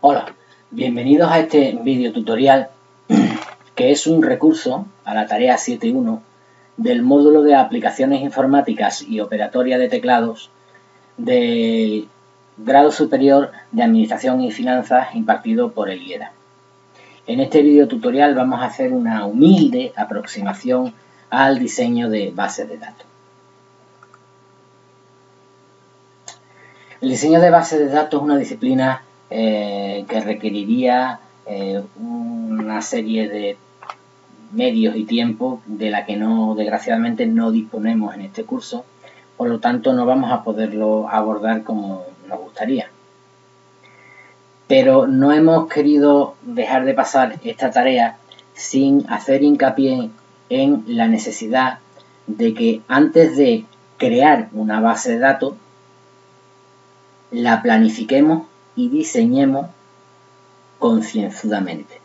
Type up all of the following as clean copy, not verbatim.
Hola, bienvenidos a este video tutorial que es un recurso a la tarea 7.1 del módulo de aplicaciones informáticas y operatoria de teclados del grado superior de Administración y Finanzas impartido por el IEDA. En este video tutorial vamos a hacer una humilde aproximación al diseño de bases de datos. El diseño de bases de datos es una disciplina que requeriría una serie de medios y tiempo de la que desgraciadamente no disponemos en este curso, por lo tanto no vamos a poderlo abordar como nos gustaría. Pero no hemos querido dejar de pasar esta tarea sin hacer hincapié en la necesidad de que antes de crear una base de datos la planifiquemos y diseñemos concienzudamente.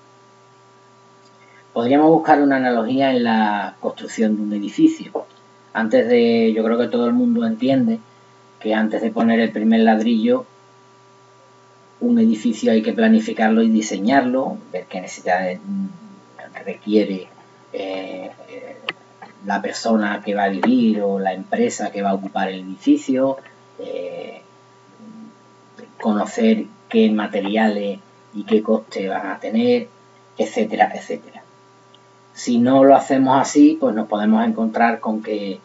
Podríamos buscar una analogía en la construcción de un edificio. Yo creo que todo el mundo entiende que antes de poner el primer ladrillo, un edificio hay que planificarlo y diseñarlo, ver qué necesidades requiere la persona que va a vivir o la empresa que va a ocupar el edificio, conocer qué materiales y qué coste van a tener, etcétera, etcétera. Si no lo hacemos así, pues nos podemos encontrar con que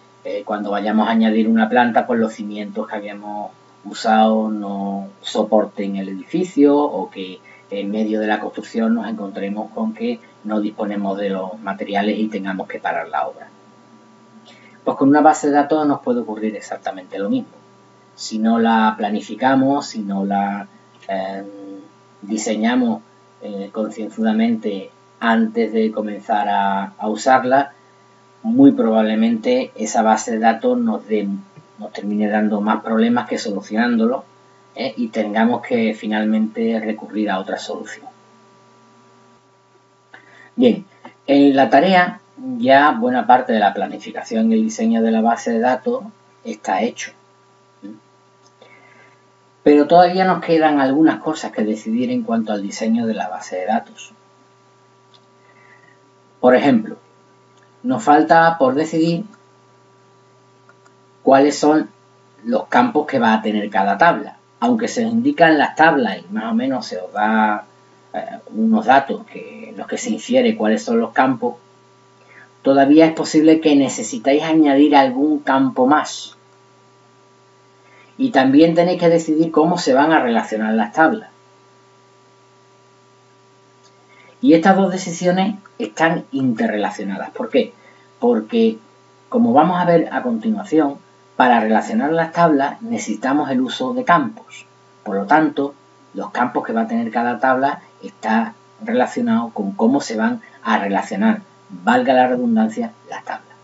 cuando vayamos a añadir una planta, pues los cimientos que habíamos usado no soporten el edificio, o que en medio de la construcción nos encontremos con que no disponemos de los materiales y tengamos que parar la obra. Pues con una base de datos nos puede ocurrir exactamente lo mismo. Si no la planificamos, si no la diseñamos concienzudamente antes de comenzar a usarla, muy probablemente esa base de datos nos termine dando más problemas que solucionándolos, y tengamos que finalmente recurrir a otra solución. Bien, en la tarea ya buena parte de la planificación y el diseño de la base de datos está hecho. Pero todavía nos quedan algunas cosas que decidir en cuanto al diseño de la base de datos. Por ejemplo, nos falta por decidir cuáles son los campos que va a tener cada tabla. Aunque se os indican las tablas y más o menos se os da unos datos en los que se infiere cuáles son los campos, todavía es posible que necesitáis añadir algún campo más. Y también tenéis que decidir cómo se van a relacionar las tablas. Y estas dos decisiones están interrelacionadas. ¿Por qué? Porque, como vamos a ver a continuación, para relacionar las tablas necesitamos el uso de campos. Por lo tanto, los campos que va a tener cada tabla están relacionados con cómo se van a relacionar, valga la redundancia, las tablas.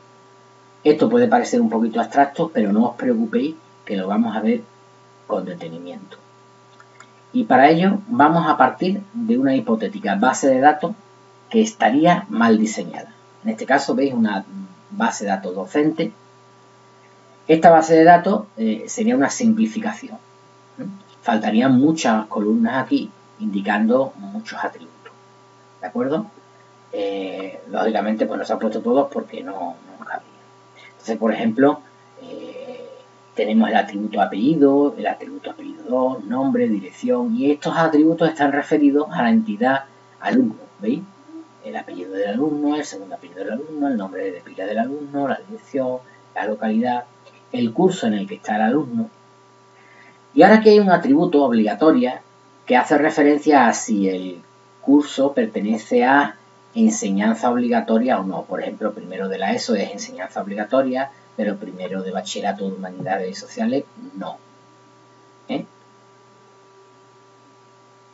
Esto puede parecer un poquito abstracto, pero no os preocupéis, que lo vamos a ver con detenimiento. Y para ello vamos a partir de una hipotética base de datos que estaría mal diseñada. En este caso veis una base de datos docente. Esta base de datos sería una simplificación. Faltarían muchas columnas aquí indicando muchos atributos. ¿De acuerdo? Lógicamente pues no se han puesto todos porque no cabría. Entonces, por ejemplo, tenemos el atributo apellido 2, nombre, dirección, y estos atributos están referidos a la entidad alumno, ¿veis? El apellido del alumno, el segundo apellido del alumno, el nombre de pila del alumno, la dirección, la localidad, el curso en el que está el alumno. Y ahora aquí hay un atributo obligatorio que hace referencia a si el curso pertenece a enseñanza obligatoria o no. Por ejemplo, primero de la ESO es enseñanza obligatoria, pero primero de bachillerato de humanidades y sociales no.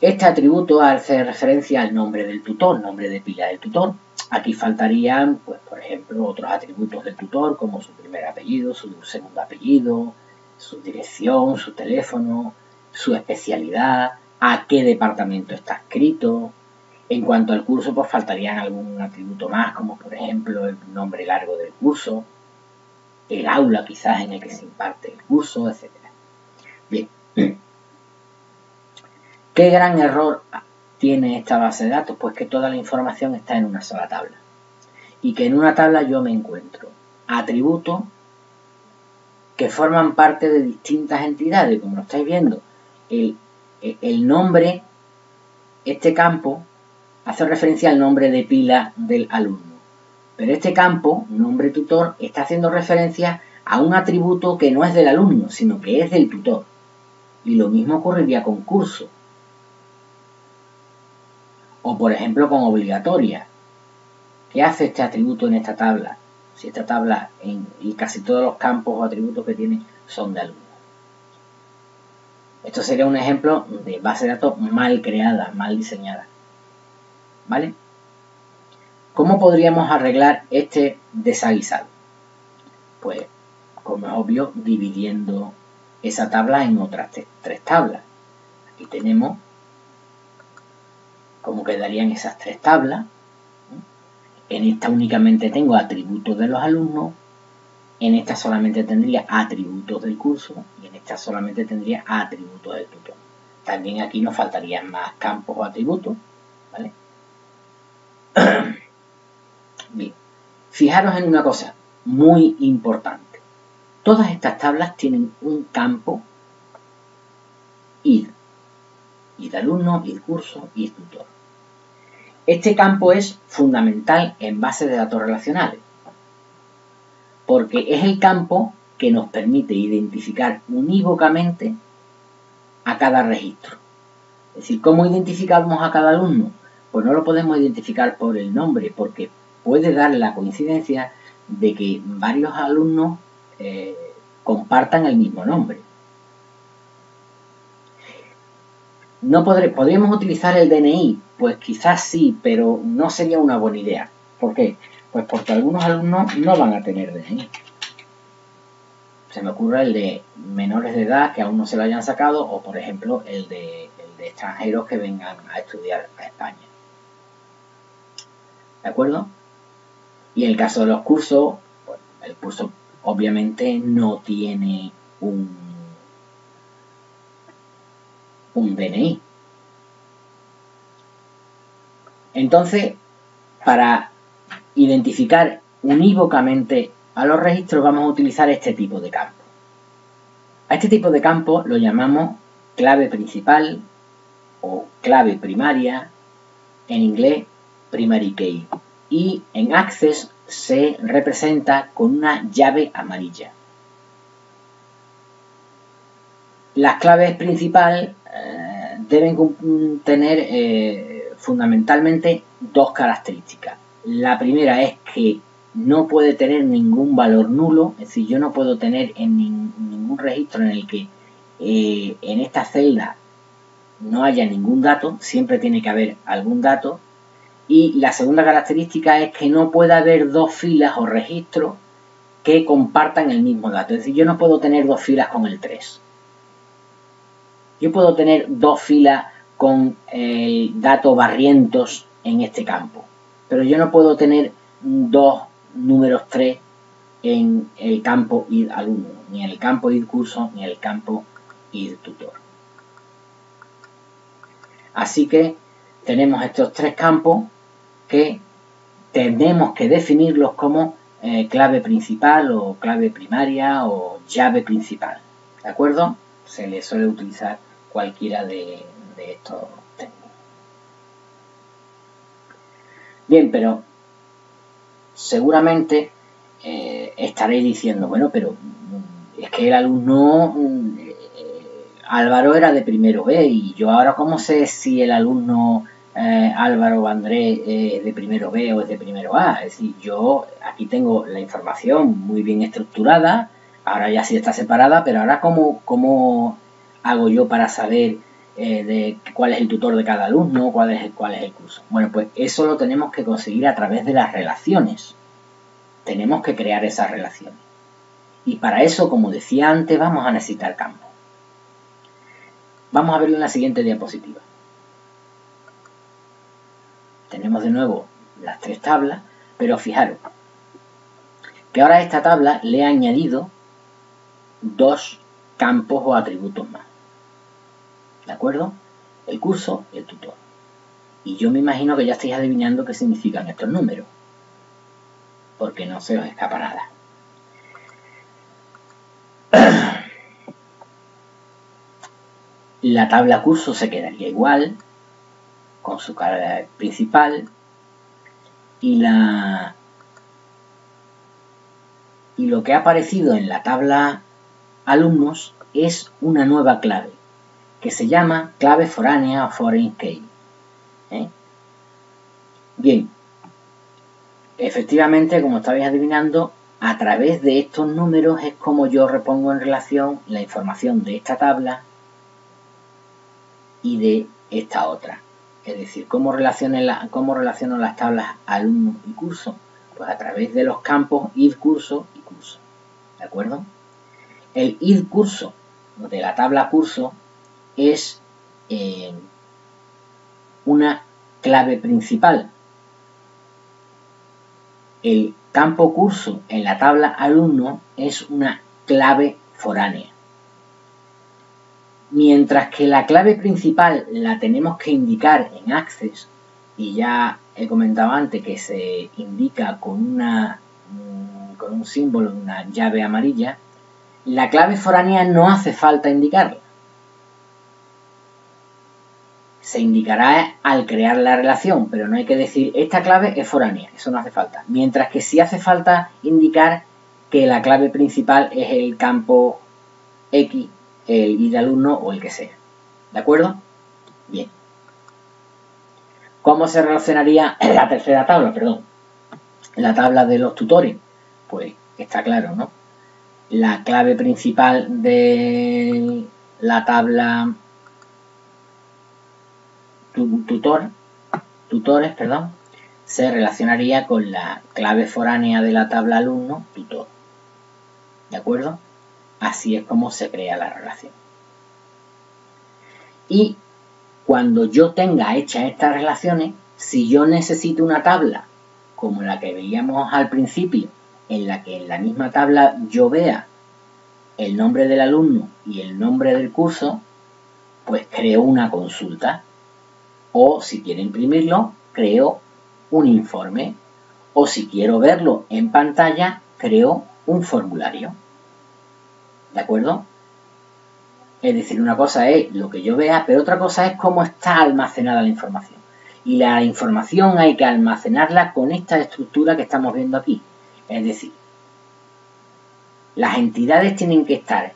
Este atributo hace referencia al nombre del tutor, nombre de pila del tutor. Aquí faltarían, pues, por ejemplo, otros atributos del tutor, como su primer apellido, su segundo apellido, su dirección, su teléfono, su especialidad, a qué departamento está adscrito. En cuanto al curso, pues faltarían algún atributo más, como por ejemplo el nombre largo del curso, el aula quizás en el que se imparte el curso, etc. Bien. ¿Qué gran error tiene esta base de datos? Pues que toda la información está en una sola tabla. Y que en una tabla yo me encuentro atributos que forman parte de distintas entidades. Como lo estáis viendo, el nombre, este campo, hace referencia al nombre de pila del alumno. Pero este campo, nombre tutor, está haciendo referencia a un atributo que no es del alumno, sino que es del tutor. Y lo mismo ocurriría con curso. O por ejemplo con obligatoria. ¿Qué hace este atributo en esta tabla? Si esta tabla y casi todos los campos o atributos que tiene son de alumno. Esto sería un ejemplo de base de datos mal creada, mal diseñada. ¿Vale? ¿Cómo podríamos arreglar este desaguisado? Pues, como es obvio, dividiendo esa tabla en otras tres tablas. Aquí tenemos cómo quedarían esas tres tablas. En esta únicamente tengo atributos de los alumnos, en esta solamente tendría atributos del curso y en esta solamente tendría atributos del tutor. También aquí nos faltarían más campos o atributos, ¿vale? Bien, fijaros en una cosa muy importante. Todas estas tablas tienen un campo id. Id alumno, id curso, id tutor. Este campo es fundamental en bases de datos relacionales, porque es el campo que nos permite identificar unívocamente a cada registro. Es decir, ¿cómo identificamos a cada alumno? Pues no lo podemos identificar por el nombre, porque puede dar la coincidencia de que varios alumnos compartan el mismo nombre. No podríamos utilizar el DNI, pues quizás sí, pero no sería una buena idea. ¿Por qué? Pues porque algunos alumnos no van a tener DNI. Se me ocurre el de menores de edad que aún no se lo hayan sacado, o por ejemplo el de extranjeros que vengan a estudiar a España. ¿De acuerdo? Y en el caso de los cursos, pues, el curso obviamente no tiene un DNI. Entonces, para identificar unívocamente a los registros vamos a utilizar este tipo de campo. A este tipo de campo lo llamamos clave principal o clave primaria, en inglés primary key, y en Access se representa con una llave amarilla. Las claves principales deben tener fundamentalmente dos características. La primera es que no puede tener ningún valor nulo, es decir, yo no puedo tener en ningún registro en el que en esta celda no haya ningún dato, siempre tiene que haber algún dato. Y la segunda característica es que no puede haber dos filas o registros que compartan el mismo dato, es decir, yo no puedo tener dos filas con el 3. Yo puedo tener dos filas con el dato Barrientos en este campo, pero yo no puedo tener dos números 3 en el campo id alumno, ni en el campo id curso, ni en el campo id tutor. Así que tenemos estos tres campos que tenemos que definirlos como clave principal o clave primaria o llave principal. ¿De acuerdo? Se le suele utilizar cualquiera de estos términos. Bien, pero seguramente estaréis diciendo, bueno, pero es que el alumno Álvaro era de primero B y yo ahora cómo sé si el alumno Álvaro Andrés es de primero B o es de primero A. Es decir, yo aquí tengo la información muy bien estructurada, ahora ya sí está separada, pero ahora cómo hago yo para saber de cuál es el tutor de cada alumno, cuál es el curso. Bueno, pues eso lo tenemos que conseguir a través de las relaciones. Tenemos que crear esas relaciones. Y para eso, como decía antes, vamos a necesitar campos. Vamos a verlo en la siguiente diapositiva. Tenemos de nuevo las tres tablas, pero fijaros que ahora a esta tabla le he añadido dos campos o atributos más. ¿De acuerdo? el curso y el tutor. Y yo me imagino que ya estáis adivinando qué significan estos números, porque no se os escapa nada. La tabla curso se quedaría igual, con su cara principal, y lo que ha aparecido en la tabla alumnos es una nueva clave, que se llama clave foránea o foreign key. Bien, efectivamente, como estabais adivinando, a través de estos números es como yo repongo en relación la información de esta tabla y de esta otra. Es decir, ¿cómo relaciono las tablas alumno y curso? Pues a través de los campos id curso y curso. ¿De acuerdo? El id curso de la tabla curso es una clave principal. El campo curso en la tabla alumno es una clave foránea. Mientras que la clave principal la tenemos que indicar en Access, y ya he comentado antes que se indica con un símbolo, una llave amarilla, la clave foránea no hace falta indicarla. Se indicará al crear la relación, pero no hay que decir esta clave es foránea, eso no hace falta. Mientras que sí hace falta indicar que la clave principal es el campo X, el id alumno o el que sea. ¿De acuerdo? Bien. ¿Cómo se relacionaría la tercera tabla? La tabla de los tutores. Pues está claro, ¿no? La clave principal de la tabla tutores, se relacionaría con la clave foránea de la tabla alumno, tutor. ¿De acuerdo? Así es como se crea la relación. Y cuando yo tenga hechas estas relaciones, si yo necesito una tabla como la que veíamos al principio, en la que en la misma tabla yo vea el nombre del alumno y el nombre del curso, pues creo una consulta. O si quiero imprimirlo, creo un informe. O si quiero verlo en pantalla, creo un formulario. ¿De acuerdo? Es decir, una cosa es lo que yo vea, pero otra cosa es cómo está almacenada la información. Y la información hay que almacenarla con esta estructura que estamos viendo aquí. Es decir, las entidades tienen que estar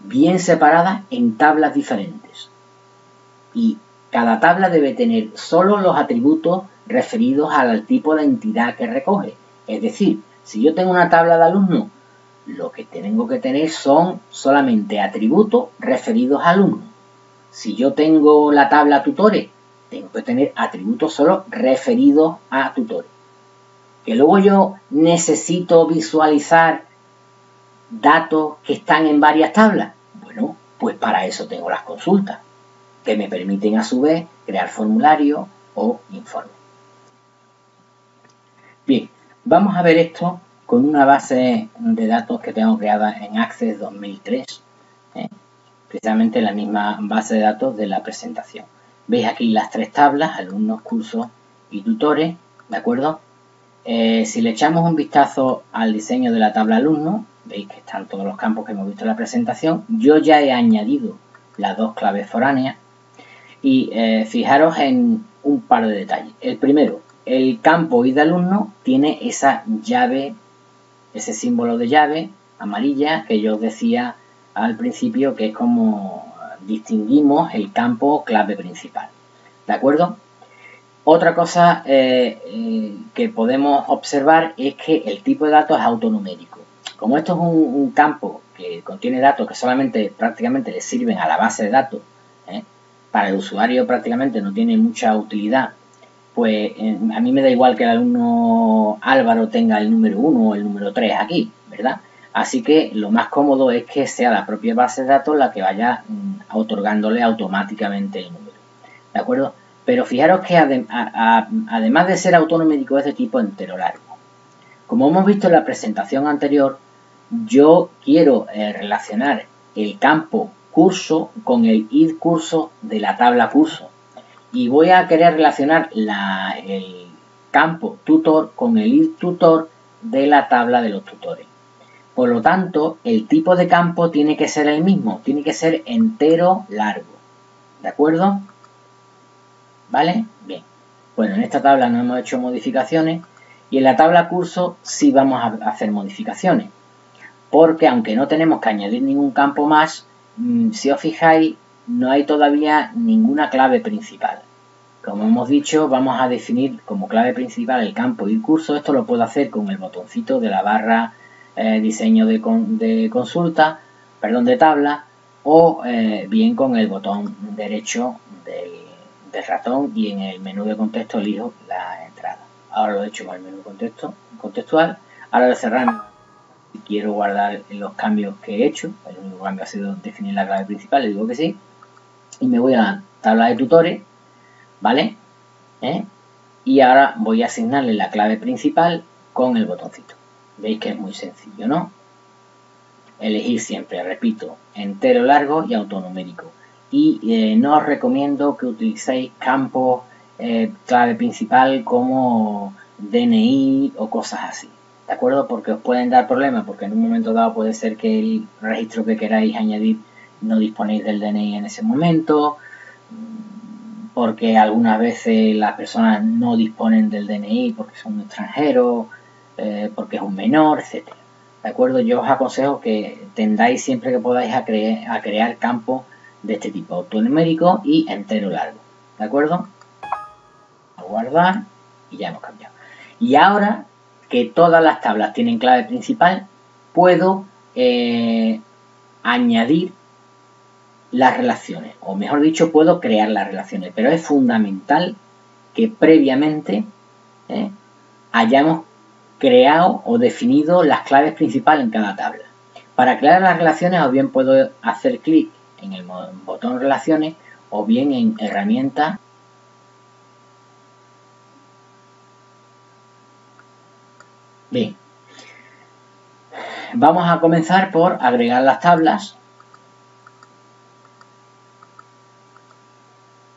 bien separadas en tablas diferentes. Y cada tabla debe tener solo los atributos referidos al tipo de entidad que recoge. Es decir, si yo tengo una tabla de alumnos, lo que tengo que tener son solamente atributos referidos a alumnos. Si yo tengo la tabla tutores, tengo que tener atributos solo referidos a tutores. Que luego yo necesito visualizar datos que están en varias tablas. Bueno, pues para eso tengo las consultas, que me permiten a su vez crear formularios o informes. Bien, vamos a ver esto con una base de datos que tengo creada en Access 2003, precisamente la misma base de datos de la presentación. Veis aquí las tres tablas, alumnos, cursos y tutores, ¿de acuerdo? Si le echamos un vistazo al diseño de la tabla alumnos, veis que están todos los campos que hemos visto en la presentación. Yo ya he añadido las dos claves foráneas y fijaros en un par de detalles. El primero, el campo id alumno tiene esa llave, ese símbolo de llave amarilla que yo os decía al principio, que es como distinguimos el campo clave principal. ¿De acuerdo? Otra cosa que podemos observar es que el tipo de datos es autonumérico. Como esto es un campo que contiene datos que solamente prácticamente le sirven a la base de datos, para el usuario prácticamente no tiene mucha utilidad, pues a mí me da igual que el alumno Álvaro tenga el número 1 o el número 3 aquí, ¿verdad? Así que lo más cómodo es que sea la propia base de datos la que vaya otorgándole automáticamente el número, ¿de acuerdo? Pero fijaros que además de ser autonumérico es de tipo entero largo. Como hemos visto en la presentación anterior, yo quiero relacionar el campo curso con el id curso de la tabla curso. Y voy a querer relacionar el campo tutor con el id tutor de la tabla de los tutores. Por lo tanto, el tipo de campo tiene que ser el mismo, tiene que ser entero largo. ¿De acuerdo? ¿Vale? Bien. Bueno, en esta tabla no hemos hecho modificaciones y en la tabla curso sí vamos a hacer modificaciones. Porque aunque no tenemos que añadir ningún campo más, si os fijáis, no hay todavía ninguna clave principal. Como hemos dicho, vamos a definir como clave principal el campo id curso. Esto lo puedo hacer con el botoncito de la barra diseño de consulta, perdón, de tabla, o bien con el botón derecho del ratón y en el menú de contexto elijo la entrada. Ahora lo he hecho con el menú contextual. Ahora de cerrar, si quiero guardar los cambios que he hecho, el único cambio ha sido definir la clave principal, le digo que sí, y me voy a la tabla de tutores, ¿vale? Y ahora voy a asignarle la clave principal con el botoncito. Veis que es muy sencillo, ¿no? Elegir siempre, repito, entero largo y autonumérico. Y no os recomiendo que utilicéis campos clave principal como DNI o cosas así, ¿de acuerdo? Porque os pueden dar problemas, porque en un momento dado puede ser que el registro que queráis añadir no disponéis del DNI en ese momento, porque algunas veces las personas no disponen del DNI porque son extranjeros, porque es un menor, etcétera. ¿De acuerdo? Yo os aconsejo que tendáis siempre que podáis a crear campos de este tipo, autonumérico y entero largo. ¿De acuerdo? A guardar y ya hemos cambiado. Y ahora que todas las tablas tienen clave principal, puedo añadir las relaciones, o mejor dicho, puedo crear las relaciones, pero es fundamental que previamente hayamos creado o definido las claves principales en cada tabla. Para crear las relaciones, o bien puedo hacer clic en el botón relaciones o bien en herramientas. Bien, vamos a comenzar por agregar las tablas.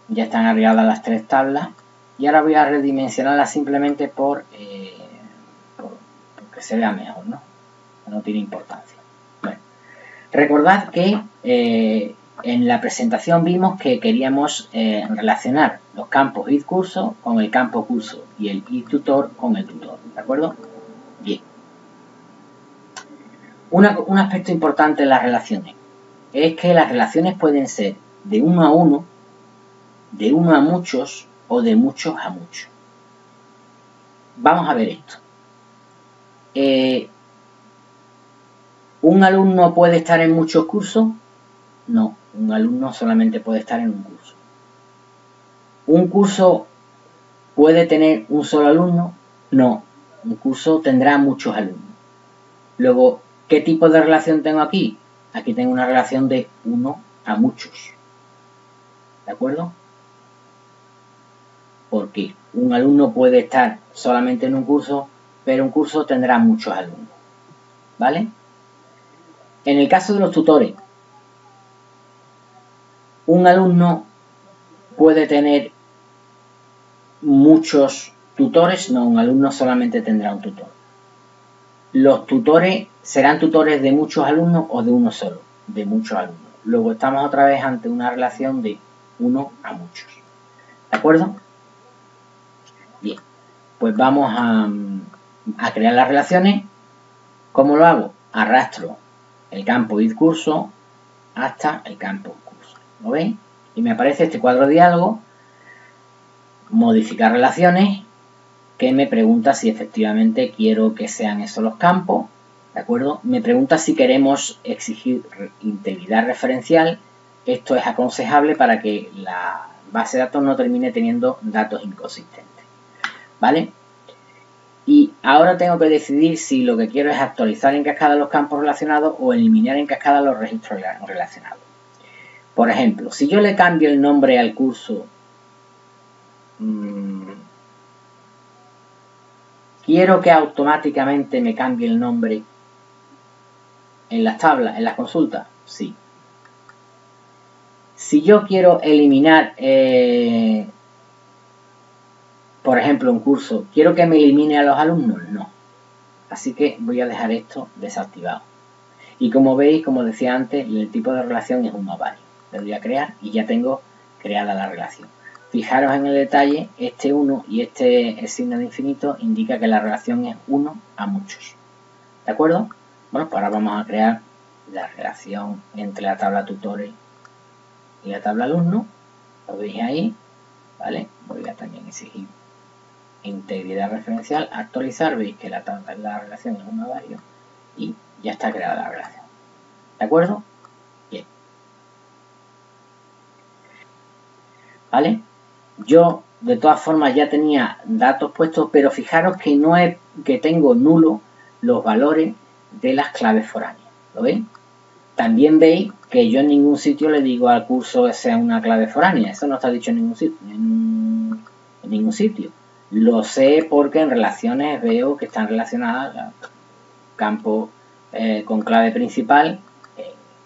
Ya están agregadas las 3 tablas y ahora voy a redimensionarlas simplemente por que se vea mejor, ¿no? No tiene importancia. Bueno, recordad que en la presentación vimos que queríamos relacionar los campos id curso con el campo curso y el id tutor con el tutor, ¿de acuerdo? Bien. Un aspecto importante en las relaciones es que las relaciones pueden ser de uno a uno, de uno a muchos o de muchos a muchos. Vamos a ver esto. ¿Un alumno puede estar en muchos cursos? No, un alumno solamente puede estar en un curso. ¿Un curso puede tener un solo alumno? No, un curso tendrá muchos alumnos. Luego, ¿qué tipo de relación tengo aquí? Aquí tengo una relación de uno a muchos. ¿De acuerdo? Porque un alumno puede estar solamente en un curso, pero un curso tendrá muchos alumnos. ¿Vale? En el caso de los tutores, un alumno puede tener muchos tutores, no, un alumno solamente tendrá un tutor. Los tutores serán tutores de muchos alumnos o de uno solo, de muchos alumnos. Luego estamos otra vez ante una relación de uno a muchos. ¿De acuerdo? Bien, pues vamos a crear las relaciones. ¿Cómo lo hago? Arrastro el campo id curso hasta el campo curso. ¿Lo veis? Y me aparece este cuadro de diálogo, modificar relaciones, que me pregunta si efectivamente quiero que sean esos los campos, ¿de acuerdo? Me pregunta si queremos exigir integridad referencial. Esto es aconsejable para que la base de datos no termine teniendo datos inconsistentes, ¿vale? Y ahora tengo que decidir si lo que quiero es actualizar en cascada los campos relacionados o eliminar en cascada los registros relacionados. Por ejemplo, si yo le cambio el nombre al curso, ¿quiero que automáticamente me cambie el nombre en las tablas, en las consultas? Sí. Si yo quiero eliminar, por ejemplo, un curso, ¿quiero que me elimine a los alumnos? No. Así que voy a dejar esto desactivado. Y como veis, como decía antes, el tipo de relación es un ovario. Le doy a crear y ya tengo creada la relación. Fijaros en el detalle, este 1 y el signo de infinito indica que la relación es 1 a muchos. ¿De acuerdo? Bueno, pues ahora vamos a crear la relación entre la tabla tutores y la tabla alumno. Lo veis ahí, ¿vale? Voy a también exigir integridad referencial, actualizar, veis que la relación es un ovario y ya está creada la relación. ¿De acuerdo? Bien. ¿Vale? Yo, de todas formas, ya tenía datos puestos, pero fijaros que no es que tengo nulo los valores de las claves foráneas. ¿Lo veis? También veis que yo en ningún sitio le digo al curso que sea una clave foránea. Eso no está dicho en ningún sitio. En ningún sitio. Lo sé porque en relaciones veo que están relacionadas campo con clave principal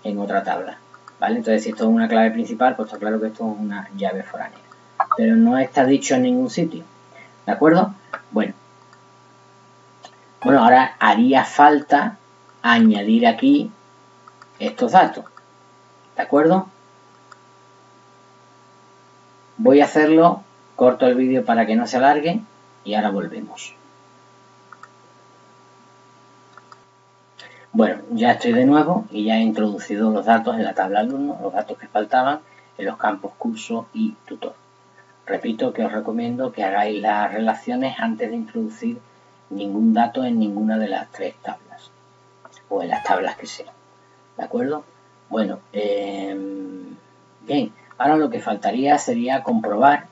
en otra tabla. ¿Vale? Entonces, si esto es una clave principal, pues está claro que esto es una llave foránea. Pero no está dicho en ningún sitio. ¿De acuerdo? Bueno, ahora haría falta añadir aquí estos datos. ¿De acuerdo? Voy a hacerlo, corto el vídeo para que no se alargue y ahora volvemos. Bueno, ya estoy de nuevo y ya he introducido los datos en la tabla alumno, los datos que faltaban en los campos curso y tutor. Repito que os recomiendo que hagáis las relaciones antes de introducir ningún dato en ninguna de las tres tablas o en las tablas que sean. ¿De acuerdo? Bueno, bien, ahora lo que faltaría sería comprobar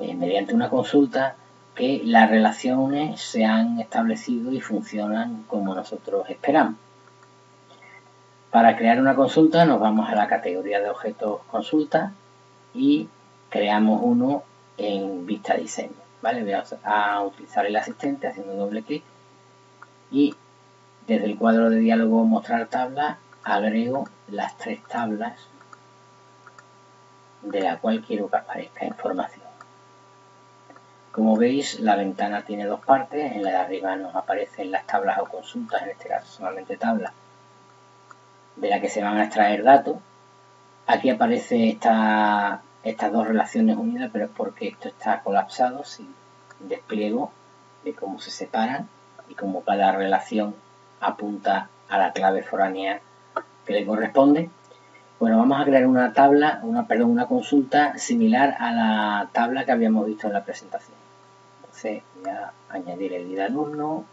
mediante una consulta que las relaciones se han establecido y funcionan como nosotros esperamos. Para crear una consulta nos vamos a la categoría de objetos consulta y creamos uno en vista diseño. ¿Vale? Voy a utilizar el asistente haciendo doble clic y desde el cuadro de diálogo mostrar tabla agrego las tres tablas de la cual quiero que aparezca información. Como veis, la ventana tiene dos partes. En la de arriba nos aparecen las tablas o consultas, en este caso solamente tablas, de la que se van a extraer datos. Aquí aparece estas dos relaciones unidas, pero es porque esto está colapsado. Si despliego, de cómo se separan y cómo cada relación apunta a la clave foránea que le corresponde. Bueno, vamos a crear una tabla, una consulta similar a la tabla que habíamos visto en la presentación. Entonces voy a añadir el ID alumno,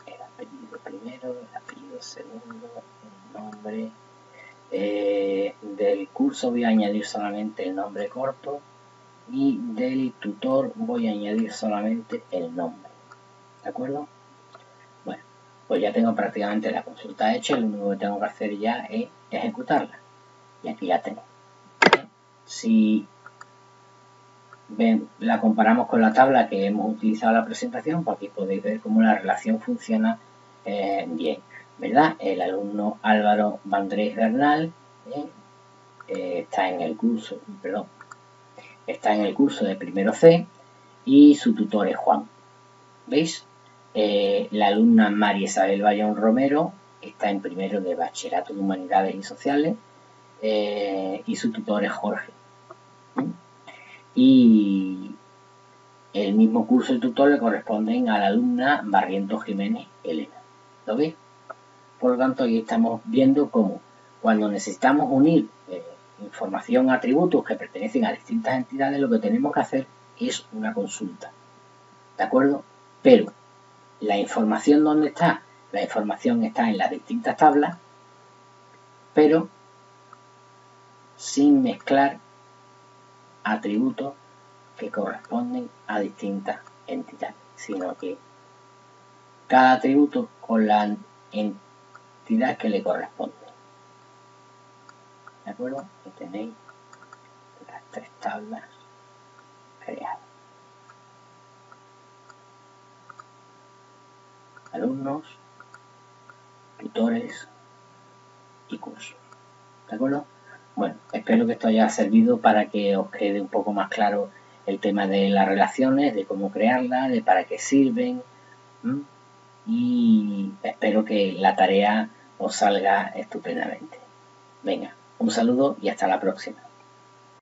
el apellido primero, el apellido segundo, el nombre. Del curso voy a añadir solamente el nombre corto y del tutor voy a añadir solamente el nombre. ¿De acuerdo? Bueno, pues ya tengo prácticamente la consulta hecha, lo único que tengo que hacer ya es ejecutarla. Y aquí la tengo. Si la comparamos con la tabla que hemos utilizado en la presentación, pues aquí podéis ver cómo la relación funciona bien, ¿verdad? El alumno Álvaro Vandrés Bernal está en el curso, de primero C y su tutor es Juan. ¿Veis? La alumna María Isabel Bayón Romero está en primero de Bachillerato de Humanidades y Sociales y su tutor es Jorge. Y el mismo curso y tutor le corresponden a la alumna Barrientos Jiménez Elena. ¿Lo veis? Por lo tanto, aquí estamos viendo cómo cuando necesitamos unir información, atributos que pertenecen a distintas entidades, lo que tenemos que hacer es una consulta. ¿De acuerdo? Pero la información, ¿dónde está? La información está en las distintas tablas, pero sin mezclar atributos que corresponden a distintas entidades, sino que cada atributo con la entidad que le corresponde. ¿De acuerdo? Aquí tenéis las tres tablas creadas. Alumnos, tutores y cursos. ¿De acuerdo? Bueno, espero que esto haya servido para que os quede un poco más claro el tema de las relaciones, de cómo crearlas, de para qué sirven. Y espero que la tarea os salga estupendamente. Venga, un saludo y hasta la próxima.